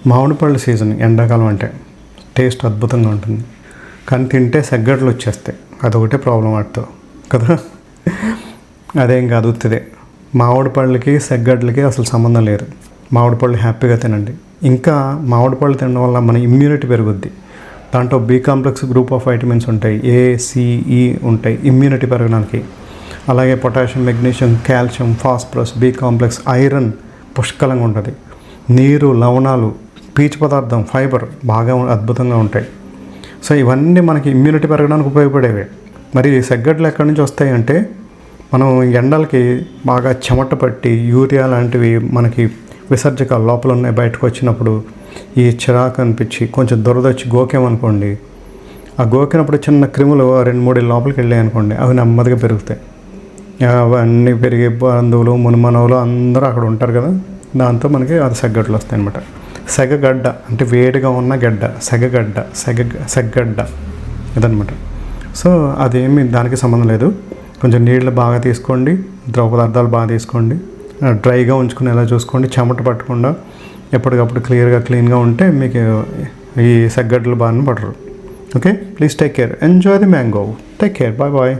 మామిడి పళ్ళు సీజన్ ఎండాకాలం అంటే టేస్ట్ అద్భుతంగా ఉంటుంది, కానీ తింటే సెగ్గడ్లు వచ్చేస్తాయి. అదొకటే ప్రాబ్లం వాటితో కదా. అదేం కాదు, ఉత్తిదే. మామిడి పళ్ళకి సెగ్గడ్లకి అసలు సంబంధం లేదు. మామిడి పళ్ళు హ్యాపీగా తినండి. ఇంకా మామిడి పళ్ళు తినడం వల్ల మన ఇమ్యూనిటీ పెరుగుద్ది. దాంట్లో B complex group of vitamins ఉంటాయి, ఏసిఈ ఉంటాయి ఇమ్యూనిటీ పెరగడానికి. అలాగే potassium, magnesium, calcium, phosphorus, B complex, iron పుష్కలంగా ఉంటుంది. నీరు, లవణాలు, పీచు పదార్థం, ఫైబర్ బాగా అద్భుతంగా ఉంటాయి. సో ఇవన్నీ మనకి ఇమ్యూనిటీ పెరగడానికి ఉపయోగపడేవి. మరి సెగ్గడ్లు ఎక్కడి నుంచి వస్తాయి అంటే, మనం ఎండలకి బాగా చెమట పట్టి యూరియా లాంటివి మనకి విసర్జకాలు లోపల ఉన్నాయి, బయటకు వచ్చినప్పుడు ఈ చిరాకు అనిపించి కొంచెం దురదొచ్చి గోకేమనుకోండి, ఆ గోకినప్పుడు చిన్న క్రిములు 2-3 లోపలికి వెళ్ళాయి అనుకోండి, అవి నెమ్మదిగా పెరుగుతాయి. అవన్నీ పెరిగి బంధువులు, మునుమనవులు అందరూ అక్కడ ఉంటారు కదా, దాంతో మనకి అది సెగ్గడ్లు వస్తాయి అన్నమాట. సెగగడ్డ అంటే వేడిగా ఉన్న గడ్డ, సెగ్గడ్డ ఇదనమాట. సో అదేమి దానికి సంబంధం లేదు. కొంచెం నీళ్ళు బాగా తీసుకోండి, ద్రవ పదార్థాలు బాగా తీసుకోండి, డ్రైగా ఉంచుకునేలా చూసుకోండి, చెమట పట్టకుండా ఎప్పటికప్పుడు క్లీన్గా ఉంటే మీకు ఈ సెగ్గడ్లు బాగా పడరు. Okay, please take care, enjoy the mango, take care, bye bye.